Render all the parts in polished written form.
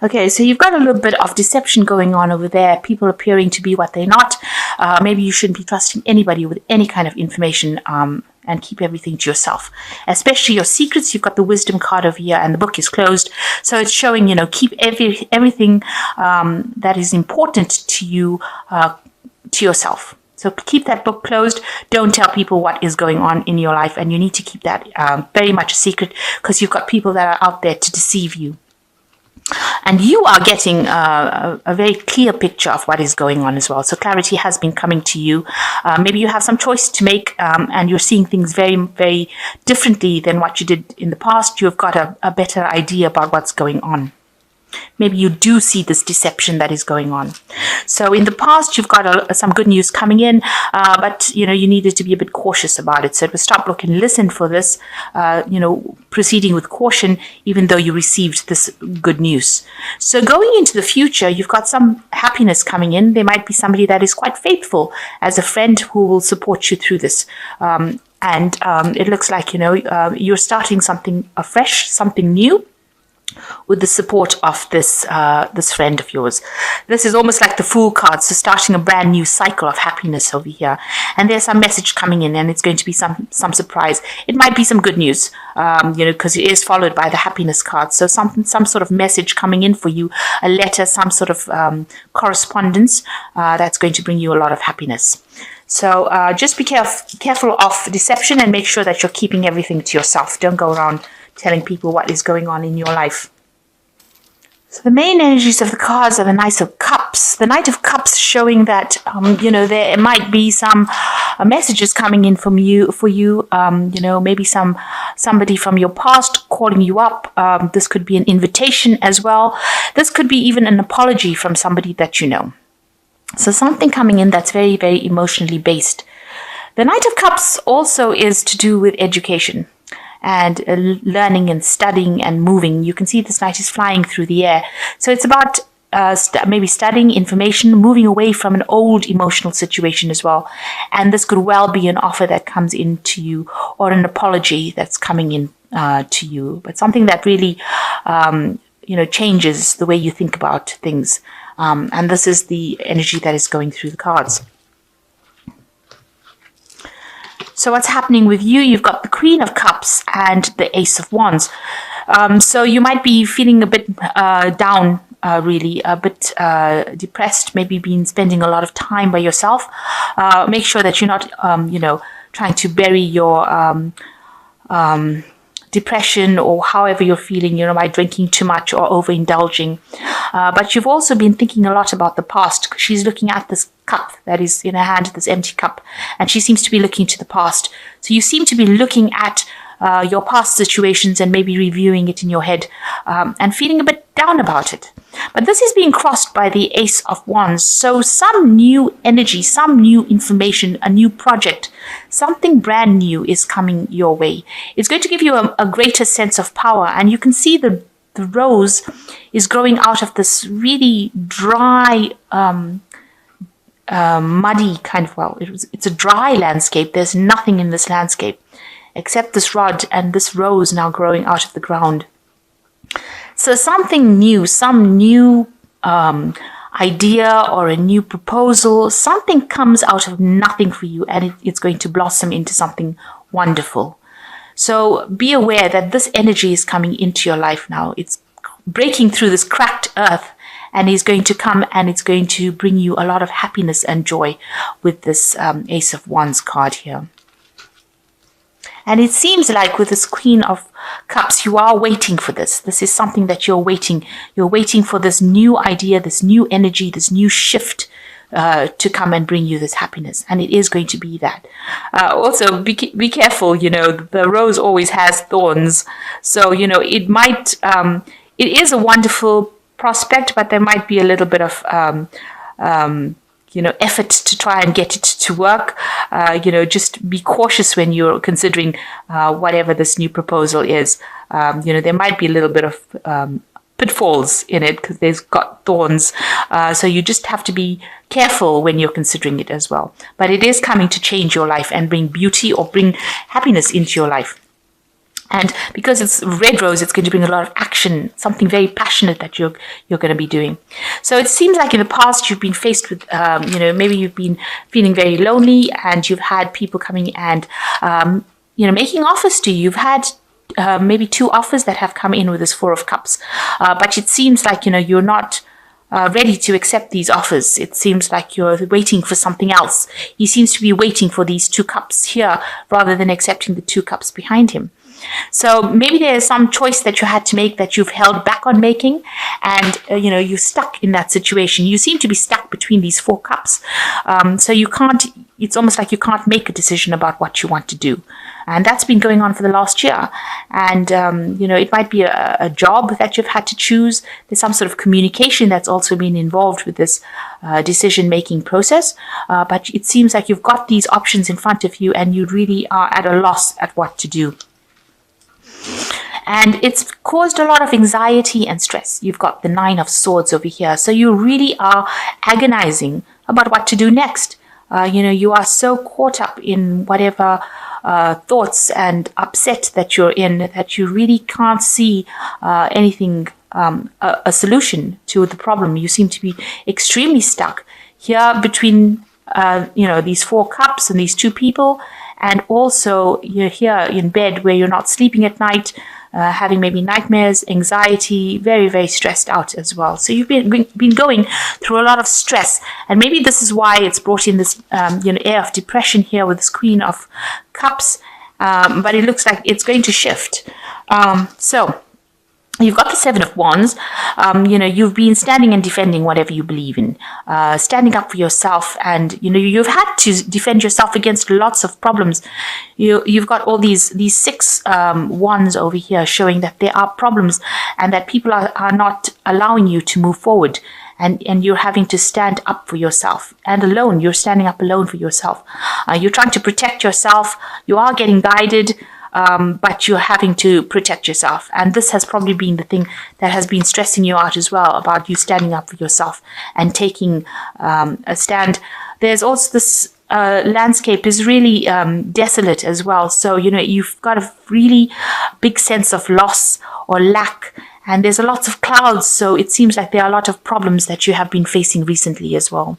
Okay, so you've got a little bit of deception going on over there, people appearing to be what they're not. Maybe you shouldn't be trusting anybody with any kind of information, and keep everything to yourself, especially your secrets. You've got the wisdom card over here, and the book is closed. So it's showing, keep everything that is important to you to yourself. So keep that book closed. Don't tell people what is going on in your life, and you need to keep that very much a secret, because you've got people that are out there to deceive you. And you are getting a very clear picture of what is going on as well. So clarity has been coming to you. Maybe you have some choice to make, and you're seeing things very, very differently than what you did in the past. You've got a better idea about what's going on. Maybe you do see this deception that is going on. So in the past, you've got some good news coming in, but you needed to be a bit cautious about it. So it was stop, look, and listen for this. Proceeding with caution, even though you received this good news. So going into the future, you've got some happiness coming in. There might be somebody that is quite faithful as a friend who will support you through this. And it looks like you're starting something afresh, something new, with the support of this friend of yours. This is almost like the Fool card, so starting a brand new cycle of happiness over here. And there's some message coming in, and it's going to be some surprise. It might be some good news, because it is followed by the happiness card. So some sort of message coming in for you, a letter, some sort of correspondence that's going to bring you a lot of happiness. So just be careful of deception, and make sure that you're keeping everything to yourself. Don't go around telling people what is going on in your life. So the main energies of the cards are the Knight of Cups. The Knight of Cups showing that, there might be some messages coming in for you. Maybe somebody from your past calling you up. This could be an invitation as well. This could be even an apology from somebody that you know. So something coming in that's very, very emotionally based. The Knight of Cups also is to do with education and learning and studying and moving. You can see this knight is flying through the air. So it's about maybe studying information, moving away from an old emotional situation as well. And this could well be an offer that comes in to you, or an apology that's coming in to you, but something that really changes the way you think about things. And this is the energy that is going through the cards. So what's happening with you? You've got the Queen of Cups and the Ace of Wands. So you might be feeling a bit down, really, a bit depressed, maybe spending a lot of time by yourself. Make sure that you're not, trying to bury your depression, or however you're feeling, by drinking too much or overindulging. But you've also been thinking a lot about the past. She's looking at this cup that is in her hand, this empty cup, and she seems to be looking to the past. So you seem to be looking at your past situations and maybe reviewing it in your head, and feeling a bit down about it. But this is being crossed by the Ace of Wands. So some new energy, some new information, a new project, something brand new is coming your way. It's going to give you a greater sense of power. And you can see the rose is growing out of this really dry, muddy kind of, it's a dry landscape. There's nothing in this landscape except this rod and this rose now growing out of the ground. So something new, some new idea or a new proposal, something comes out of nothing for you, and it's going to blossom into something wonderful. So be aware that this energy is coming into your life now. It's breaking through this cracked earth, and is going to come, and it's going to bring you a lot of happiness and joy with this Ace of Wands card here. And it seems like with this Queen of Cups, you are waiting for this. This is something that you're waiting. You're waiting for this new idea, this new energy, this new shift to come and bring you this happiness. And it is going to be that. Also, be careful, the rose always has thorns. So, it might, it is a wonderful prospect, but there might be a little bit of effort to try and get it to work. Just be cautious when you're considering whatever this new proposal is. There might be a little bit of pitfalls in it because there's got thorns. So you just have to be careful when you're considering it as well. But it is coming to change your life and bring beauty or bring happiness into your life. And because it's red rose, it's going to bring a lot of action, something very passionate that you're going to be doing. So it seems like in the past you've been faced with, maybe you've been feeling very lonely, and you've had people coming and, making offers to you. You've had maybe 2 offers that have come in with this 4 of Cups, but it seems like you're not ready to accept these offers. It seems like you're waiting for something else. He seems to be waiting for these 2 cups here rather than accepting the 2 cups behind him. So maybe there's some choice that you had to make that you've held back on making, and you're stuck in that situation. You seem to be stuck between these 4 cups. So you can't. It's almost like you can't make a decision about what you want to do, and that's been going on for the last year. And it might be a job that you've had to choose. There's some sort of communication that's also been involved with this decision-making process. But it seems like you've got these options in front of you, and you really are at a loss at what to do. And it's caused a lot of anxiety and stress. You've got the 9 of Swords over here. So you really are agonizing about what to do next. You are so caught up in whatever thoughts and upset that you're in that you really can't see anything, a solution to the problem. You seem to be extremely stuck here between, these 4 cups and these 2 people. And also you're here in bed where you're not sleeping at night, having maybe nightmares, anxiety, very, very stressed out as well. So you've been going through a lot of stress. And maybe this is why it's brought in this, air of depression here with this Queen of Cups. But it looks like it's going to shift. So you've got the 7 of Wands. You've been standing and defending whatever you believe in, standing up for yourself, and you've had to defend yourself against lots of problems. You've got all these 6 wands over here showing that there are problems and that people are not allowing you to move forward. And you're having to stand up for yourself, and alone. You're standing up alone for yourself. You're trying to protect yourself. You are getting guided. But you're having to protect yourself. And this has probably been the thing that has been stressing you out as well, about you standing up for yourself and taking a stand. There's also this landscape is really desolate as well. So, you've got a really big sense of loss or lack. And there's a lot of clouds. So it seems like there are a lot of problems that you have been facing recently as well.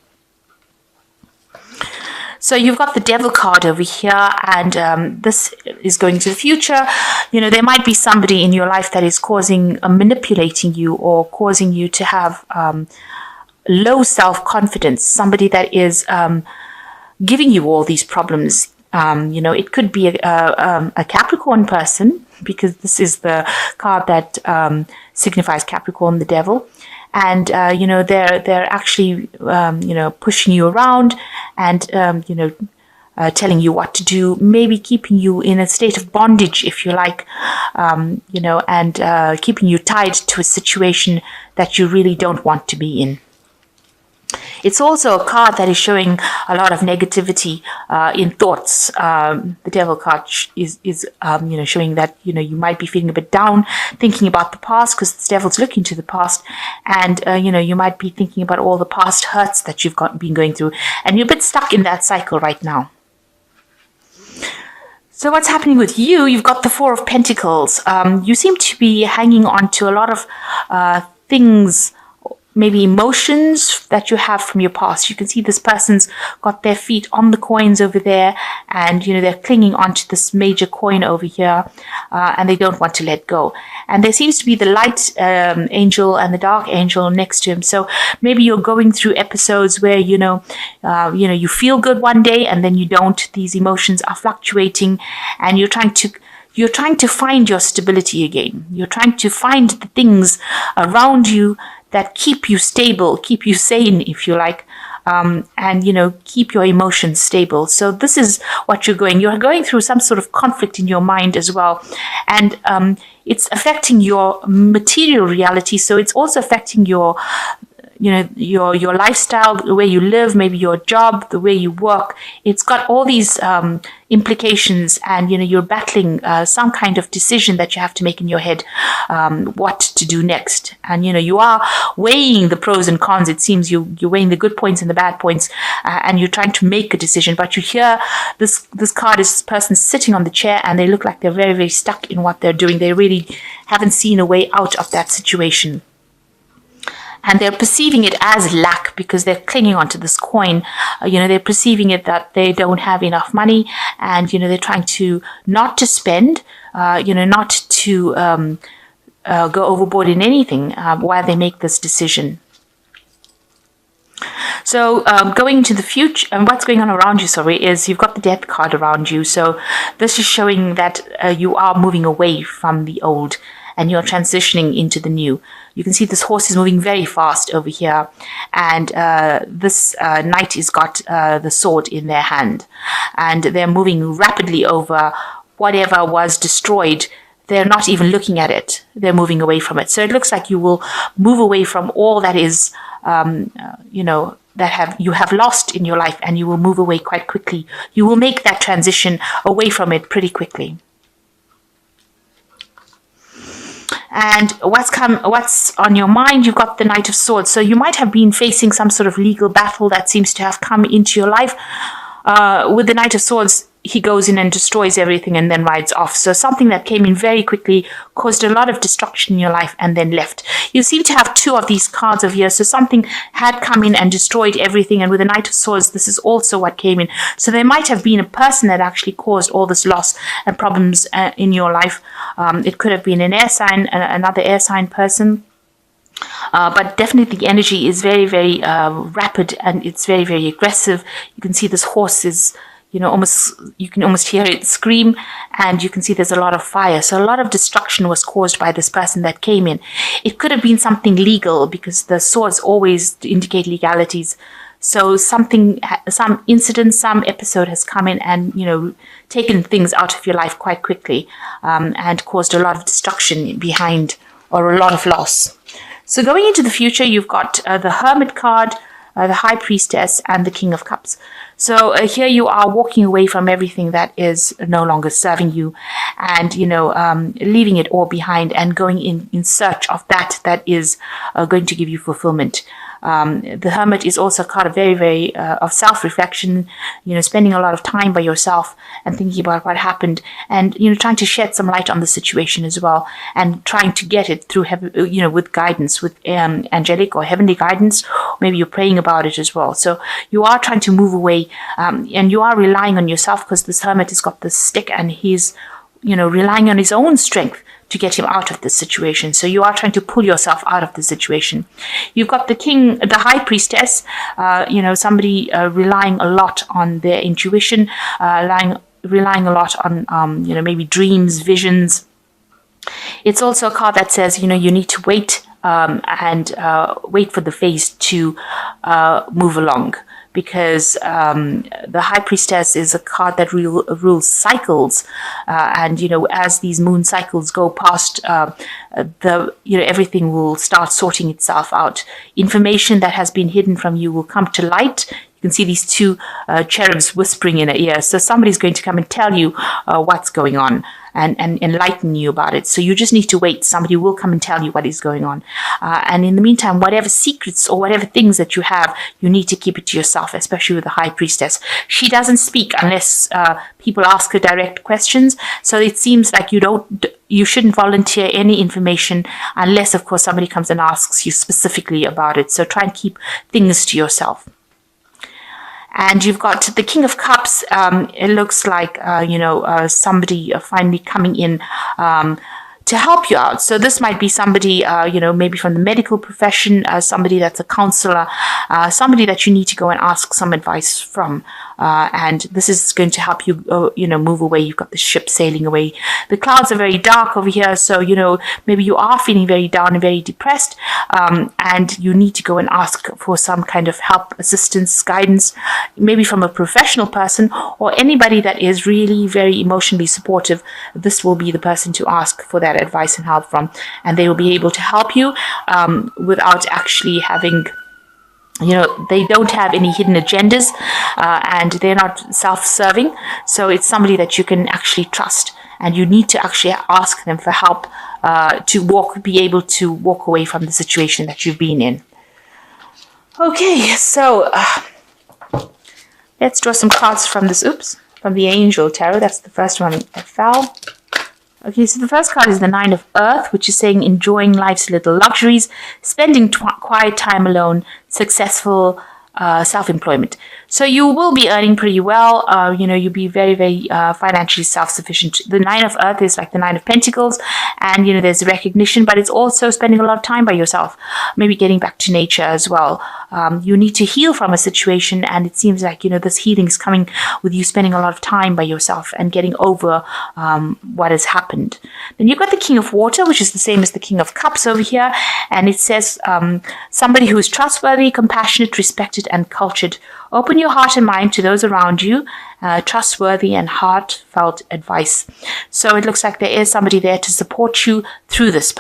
So you've got the Devil card over here, and this is going to the future. There might be somebody in your life that is manipulating you, or causing you to have low self-confidence. Somebody that is giving you all these problems. It could be a Capricorn person, because this is the card that signifies Capricorn, the Devil. And they're actually pushing you around, and telling you what to do, maybe keeping you in a state of bondage, if you like, and keeping you tied to a situation that you really don't want to be in. It's also a card that is showing a lot of negativity in thoughts. The Devil card is showing that you might be feeling a bit down, thinking about the past, because the Devil's looking to the past, and you might be thinking about all the past hurts that you've been going through, and you're a bit stuck in that cycle right now. So what's happening with you? You've got the 4 of Pentacles. You seem to be hanging on to a lot of things, maybe emotions that you have from your past. You can see this person's got their feet on the coins over there, and they're clinging onto this major coin over here, and they don't want to let go. And there seems to be the light angel and the dark angel next to him. So maybe you're going through episodes where you feel good one day and then you don't. These emotions are fluctuating, and you're trying to find your stability again. You're trying to find the things around you that keep you stable, keep you sane, if you like, and keep your emotions stable. So this is what you're going through some sort of conflict in your mind as well, and it's affecting your material reality. So it's also affecting your your lifestyle, the way you live, maybe your job, the way you work. It's got all these implications, and you're battling some kind of decision that you have to make in your head, what to do next. And you are weighing the pros and cons. It seems you're weighing the good points and the bad points, and you're trying to make a decision. But you hear this card is this person sitting on the chair, and they look like they're very, very stuck in what they're doing. They really haven't seen a way out of that situation. And they're perceiving it as lack because they're clinging onto this coin. They're perceiving it that they don't have enough money, and they're trying to not to spend, not to go overboard in anything while they make this decision. So going into the future, and what's going on around you, is you've got the Death card around you. So this is showing that you are moving away from the old and you're transitioning into the new. You can see this horse is moving very fast over here, and this knight has got the sword in their hand, and they're moving rapidly over whatever was destroyed. They're not even looking at it. They're moving away from it. So it looks like you will move away from all that is, that you have lost in your life, and you will move away quite quickly. You will make that transition away from it pretty quickly. And what's on your mind? You've got the Knight of Swords. So you might have been facing some sort of legal battle that seems to have come into your life. With the Knight of Swords, he goes in and destroys everything and then rides off. So something that came in very quickly, caused a lot of destruction in your life, and then left. You seem to have two of these cards over here. So something had come in and destroyed everything. And with the Knight of Swords, this is also what came in. So there might have been a person that actually caused all this loss and problems in your life. It could have been an air sign, another air sign person. But definitely the energy is very, very rapid, and it's very, very aggressive. You can see this horse is, you can almost hear it scream, and you can see there's a lot of fire. So a lot of destruction was caused by this person that came in. It could have been something legal, because the swords always indicate legalities. So some incident, some episode has come in and, taken things out of your life quite quickly, and caused a lot of destruction behind, or a lot of loss. So going into the future, you've got the Hermit card, the High Priestess, and the King of Cups. So here you are walking away from everything that is no longer serving you, and, leaving it all behind and going in search of that is going to give you fulfillment. The Hermit is also a card of very, very of self-reflection, spending a lot of time by yourself and thinking about what happened, and, trying to shed some light on the situation as well, and trying to get it through, with guidance, with angelic or heavenly guidance. Maybe you're praying about it as well. So you are trying to move away, and you are relying on yourself, because this Hermit has got this stick, and he's, relying on his own strength to get him out of this situation. So you are trying to pull yourself out of the situation. You've got the High Priestess, somebody relying a lot on their intuition, relying a lot on, maybe dreams, visions. It's also a card that says, you need to wait, and wait for the phase to move along. Because the High Priestess is a card that rules cycles, and as these moon cycles go past, everything will start sorting itself out. Information that has been hidden from you will come to light. You can see these two cherubs whispering in her ear. So somebody's going to come and tell you what's going on, and enlighten you about it. So you just need to wait. Somebody will come and tell you what is going on. And in the meantime, whatever secrets or whatever things that you have, you need to keep it to yourself, especially with the High Priestess. She doesn't speak unless people ask her direct questions. So it seems like you shouldn't volunteer any information unless, of course, somebody comes and asks you specifically about it. So try and keep things to yourself. And you've got the King of Cups. It looks like, somebody finally coming in to help you out. So this might be somebody, maybe from the medical profession, somebody that's a counselor, somebody that you need to go and ask some advice from. And this is going to help you, move away. You've got the ship sailing away. The clouds are very dark over here. So, maybe you are feeling very down and very depressed. And you need to go and ask for some kind of help, assistance, guidance, maybe from a professional person or anybody that is really very emotionally supportive. This will be the person to ask for that advice and help from. And they will be able to help you without actually having they don't have any hidden agendas, and they're not self-serving. So it's somebody that you can actually trust, and you need to actually ask them for help to be able to walk away from the situation that you've been in. Okay, so let's draw some cards from from the Angel Tarot. That's the first one that fell. Okay, so the first card is the Nine of Earth, which is saying enjoying life's little luxuries, spending quiet time alone, successful self-employment. So you will be earning pretty well. You'll be very, very financially self-sufficient. The Nine of Earth is like the Nine of Pentacles, and there's recognition, but it's also spending a lot of time by yourself, maybe getting back to nature as well. You need to heal from a situation, and it seems like this healing is coming with you spending a lot of time by yourself and getting over what has happened. Then you've got the King of Water, which is the same as the King of Cups over here, and it says somebody who is trustworthy, compassionate, respected, and cultured. Open your heart and mind to those around you, trustworthy and heartfelt advice. So it looks like there is somebody there to support you through this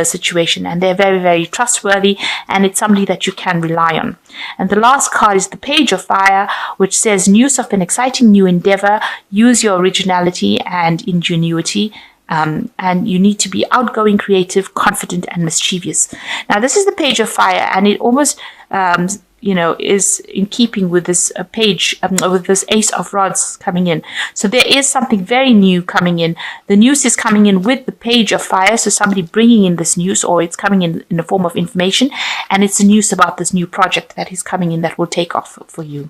situation, and they're very, very trustworthy, and it's somebody that you can rely on. And the last card is the Page of Fire, which says news of an exciting new endeavor. Use your originality and ingenuity. And you need to be outgoing, creative, confident, and mischievous. Now, this is the Page of Fire, and it almost is in keeping with this page, with this Ace of Rods coming in. So there is something very new coming in. The news is coming in with the Page of Fire, so somebody bringing in this news, or it's coming in the form of information, and it's the news about this new project that is coming in that will take off for you.